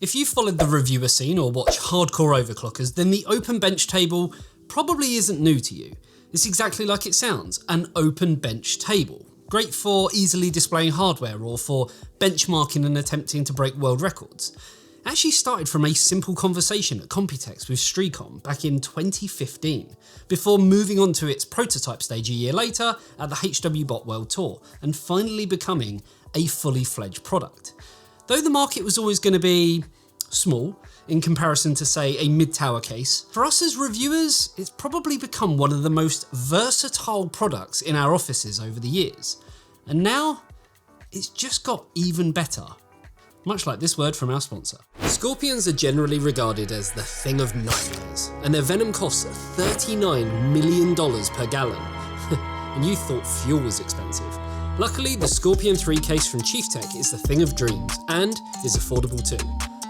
If you followed the reviewer scene or watch hardcore overclockers, then the Open Benchtable probably isn't new to you. It's exactly like it sounds, an open bench table. Great for easily displaying hardware or for benchmarking and attempting to break world records. It actually started from a simple conversation at COMPUTEX with STREACOM back in 2015, before moving on to its prototype stage a year later at the HWBot World Tour, and finally becoming a fully fledged product. Though the market was always going to be small in comparison to, say, a mid-tower case, for us as reviewers, it's probably become one of the most versatile products in our offices over the years. And now, it's just got even better. Much like this word from our sponsor. Scorpions are generally regarded as the thing of nightmares, and their venom costs $39 million per gallon. And you thought fuel was expensive. Luckily, the Scorpion 3 case from ChiefTech is the thing of dreams, and is affordable too.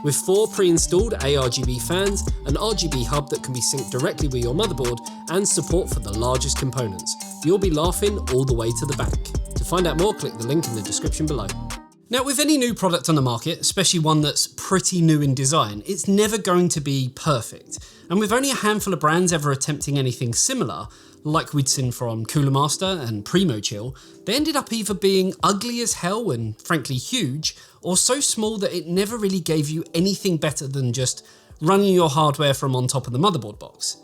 With 4 pre-installed ARGB fans, an RGB hub that can be synced directly with your motherboard, and support for the largest components, you'll be laughing all the way to the bank. To find out more, click the link in the description below. Now, with any new product on the market, especially one that's pretty new in design, it's never going to be perfect. And with only a handful of brands ever attempting anything similar, like we'd seen from Cooler Master and Primo Chill, they ended up either being ugly as hell and frankly huge, or so small that it never really gave you anything better than just running your hardware from on top of the motherboard box.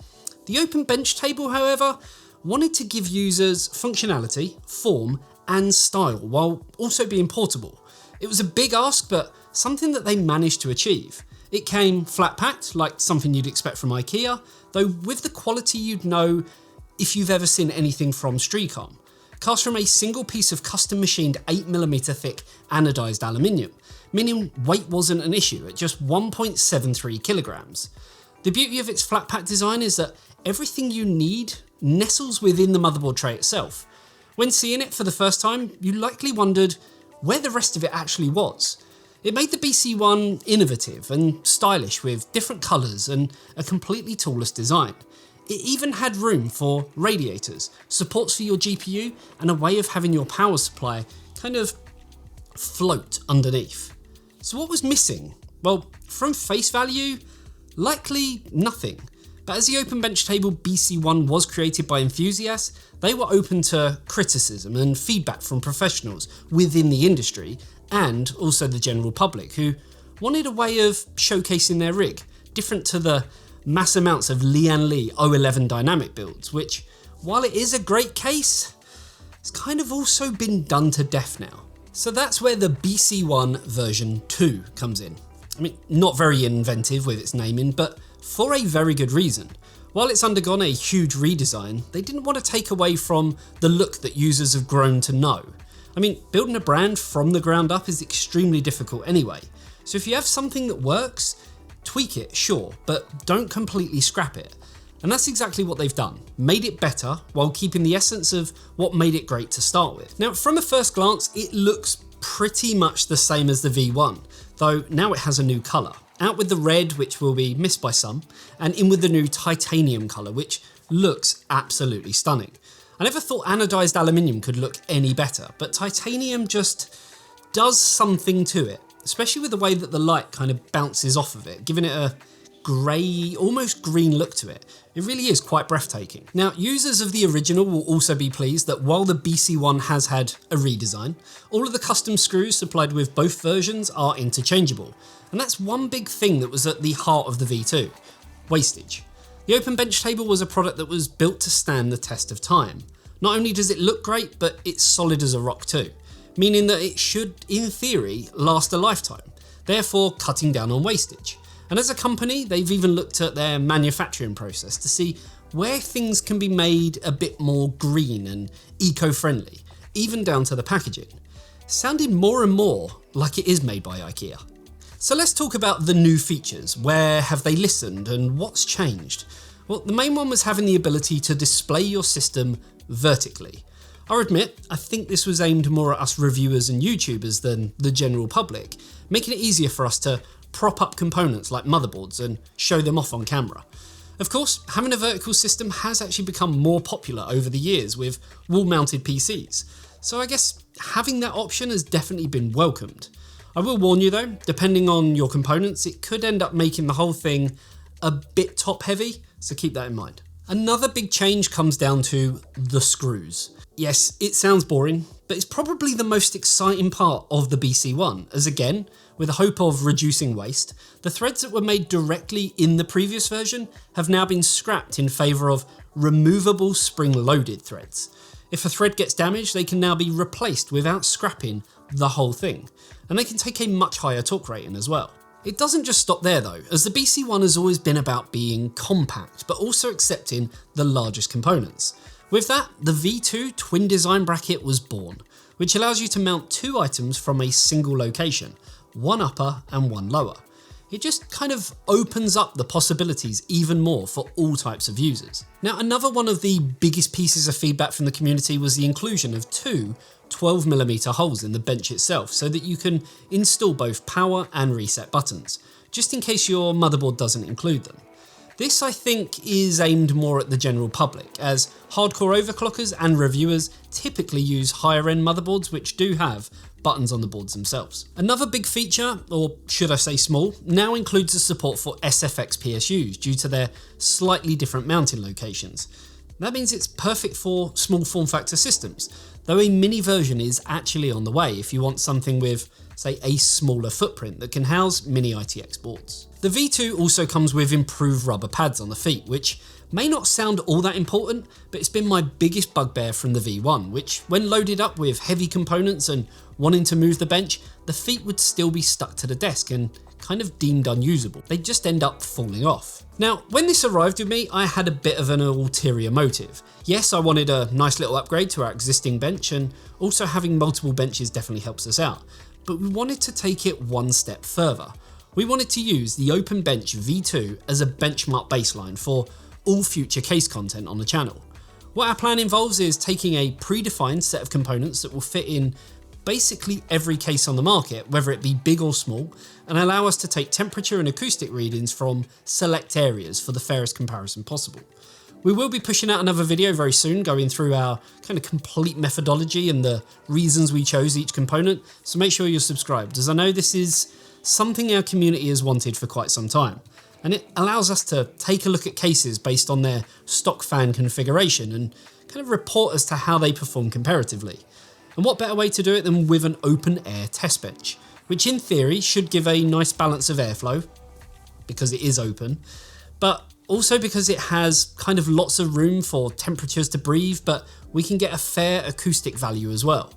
The Open Benchtable, however, wanted to give users functionality, form, and style, while also being portable. It was a big ask, but something that they managed to achieve. It came flat packed, like something you'd expect from IKEA, though with the quality you'd know if you've ever seen anything from STREACOM. Cast from a single piece of custom machined 8mm thick anodized aluminium, meaning weight wasn't an issue at just 1.73 kilograms. The beauty of its flat pack design is that everything you need nestles within the motherboard tray itself. When seeing it for the first time, you likely wondered where the rest of it actually was. It made the BC1 innovative and stylish with different colours and a completely toolless design. It even had room for radiators, supports for your GPU, and a way of having your power supply kind of float underneath. So what was missing? Well, from face value, likely nothing. But as the Open Benchtable BC1 was created by enthusiasts, they were open to criticism and feedback from professionals within the industry, and also the general public, who wanted a way of showcasing their rig, different to the mass amounts of Lian Li 011 dynamic builds, which, while it is a great case, it's kind of also been done to death now. So that's where the BC1 version 2 comes in. I mean, not very inventive with its naming, but for a very good reason. While it's undergone a huge redesign, they didn't want to take away from the look that users have grown to know. I mean, building a brand from the ground up is extremely difficult anyway. So if you have something that works, tweak it, sure, but don't completely scrap it. And that's exactly what they've done, made it better while keeping the essence of what made it great to start with. Now, from a first glance, it looks pretty much the same as the V1, though now it has a new colour. Out with the red, which will be missed by some, and in with the new titanium colour, which looks absolutely stunning. I never thought anodized aluminium could look any better, but titanium just does something to it, especially with the way that the light kind of bounces off of it, giving it a grey, almost green look to it. It really is quite breathtaking. Now, users of the original will also be pleased that while the BC1 has had a redesign, all of the custom screws supplied with both versions are interchangeable. And that's one big thing that was at the heart of the V2, wastage. The Open Benchtable was a product that was built to stand the test of time. Not only does it look great, but it's solid as a rock too, meaning that it should, in theory, last a lifetime, therefore cutting down on wastage. And as a company, they've even looked at their manufacturing process to see where things can be made a bit more green and eco-friendly, even down to the packaging. Sounding more and more like it is made by IKEA. So let's talk about the new features. Where have they listened and what's changed? Well, the main one was having the ability to display your system vertically. I'll admit, I think this was aimed more at us reviewers and YouTubers than the general public, making it easier for us to prop up components like motherboards and show them off on camera. Of course, having a vertical system has actually become more popular over the years with wall-mounted PCs, so I guess having that option has definitely been welcomed. I will warn you though, depending on your components, it could end up making the whole thing a bit top heavy, so keep that in mind. Another big change comes down to the screws. Yes, it sounds boring, but it's probably the most exciting part of the BC1, as again, with the hope of reducing waste, the threads that were made directly in the previous version have now been scrapped in favour of removable spring-loaded threads. If a thread gets damaged, they can now be replaced without scrapping the whole thing, and they can take a much higher torque rating as well. It doesn't just stop there though, as the BC1 has always been about being compact, but also accepting the largest components. With that, the V2 twin design bracket was born, which allows you to mount 2 items from a single location, one upper and one lower. It just kind of opens up the possibilities even more for all types of users. Now, another one of the biggest pieces of feedback from the community was the inclusion of 2 12mm holes in the bench itself so that you can install both power and reset buttons, just in case your motherboard doesn't include them. This, I think, is aimed more at the general public, as hardcore overclockers and reviewers typically use higher end motherboards which do have buttons on the boards themselves. Another big feature, or should I say small, now includes the support for SFX PSUs due to their slightly different mounting locations. That means it's perfect for small form factor systems, though a mini version is actually on the way if you want something with, say, a smaller footprint that can house mini ITX boards. The V2 also comes with improved rubber pads on the feet, which may not sound all that important, but it's been my biggest bugbear from the V1, which when loaded up with heavy components and wanting to move the bench, the feet would still be stuck to the desk and kind of deemed unusable. They'd just end up falling off. Now, when this arrived with me, I had a bit of an ulterior motive. Yes, I wanted a nice little upgrade to our existing bench, and also having multiple benches definitely helps us out. But we wanted to take it one step further. We wanted to use the Open Bench V2 as a benchmark baseline for all future case content on the channel. What our plan involves is taking a predefined set of components that will fit in basically every case on the market, whether it be big or small, and allow us to take temperature and acoustic readings from select areas for the fairest comparison possible. We will be pushing out another video very soon going through our kind of complete methodology and the reasons we chose each component, so make sure you're subscribed, as I know this is something our community has wanted for quite some time. And it allows us to take a look at cases based on their stock fan configuration and kind of report as to how they perform comparatively. And what better way to do it than with an open air test bench, which in theory should give a nice balance of airflow, because it is open, but also because it has kind of lots of room for temperatures to breathe, but we can get a fair acoustic value as well.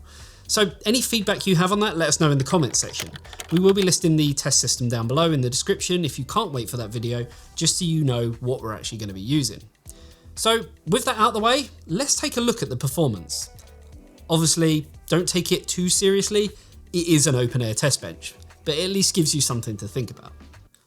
So any feedback you have on that, let us know in the comments section. We will be listing the test system down below in the description if you can't wait for that video, just so you know what we're actually going to be using. So with that out of the way, let's take a look at the performance. Obviously, don't take it too seriously, it is an open air test bench, but it at least gives you something to think about.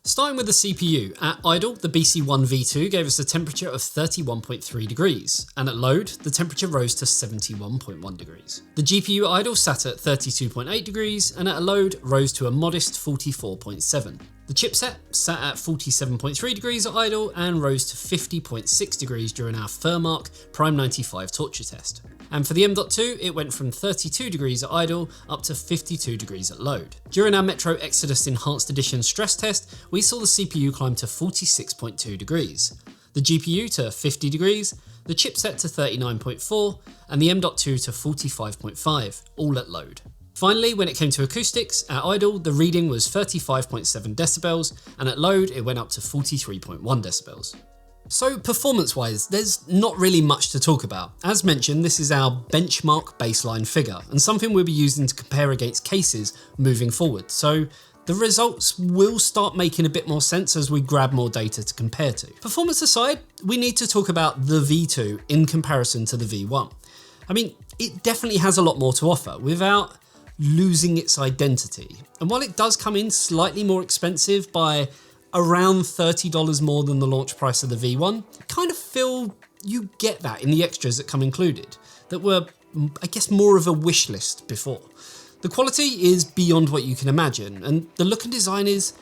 Starting with the CPU, at idle, the BC1 V2 gave us a temperature of 31.3 degrees, and at load, the temperature rose to 71.1 degrees. The GPU idle sat at 32.8 degrees, and at a load, rose to a modest 44.7. The chipset sat at 47.3 degrees at idle and rose to 50.6 degrees during our Furmark Prime 95 torture test. And for the M.2, it went from 32 degrees at idle up to 52 degrees at load. During our Metro Exodus Enhanced Edition stress test, we saw the CPU climb to 46.2 degrees, the GPU to 50 degrees, the chipset to 39.4, and the M.2 to 45.5, all at load. Finally, when it came to acoustics, at idle, the reading was 35.7 decibels, and at load, it went up to 43.1 decibels. So performance-wise, there's not really much to talk about. As mentioned, this is our benchmark baseline figure, and something we'll be using to compare against cases moving forward. So the results will start making a bit more sense as we grab more data to compare to. Performance aside, we need to talk about the V2 in comparison to the V1. I mean, it definitely has a lot more to offer without losing its identity. And while it does come in slightly more expensive by around $30 more than the launch price of the V1, I kind of feel you get that in the extras that come included, that were, I guess, more of a wish list before. The quality is beyond what you can imagine, and the look and design is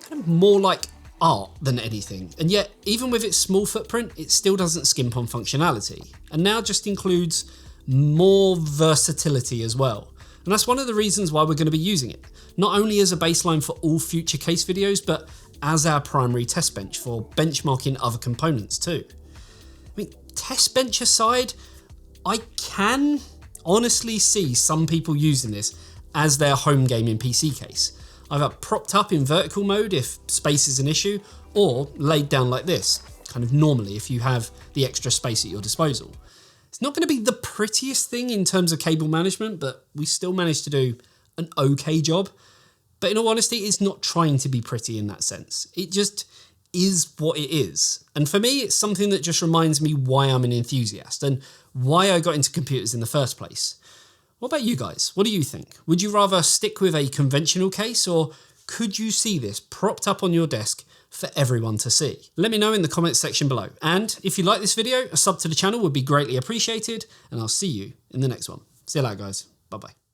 kind of more like art than anything, and yet even with its small footprint, it still doesn't skimp on functionality, and now just includes more versatility as well. And that's one of the reasons why we're going to be using it, not only as a baseline for all future case videos, but as our primary test bench for benchmarking other components too. I mean, test bench aside, I can honestly see some people using this as their home gaming PC case, either propped up in vertical mode if space is an issue, or laid down like this, kind of normally if you have the extra space at your disposal. It's not going to be the prettiest thing in terms of cable management, but we still managed to do an okay job. But in all honesty, it's not trying to be pretty in that sense. It just is what it is. And for me, it's something that just reminds me why I'm an enthusiast and why I got into computers in the first place. What about you guys? What do you think? Would you rather stick with a conventional case, or could you see this propped up on your desk for everyone to see? Let me know in the comments section below. And if you like this video, a sub to the channel would be greatly appreciated, and I'll see you in the next one. See you later, guys. Bye-bye.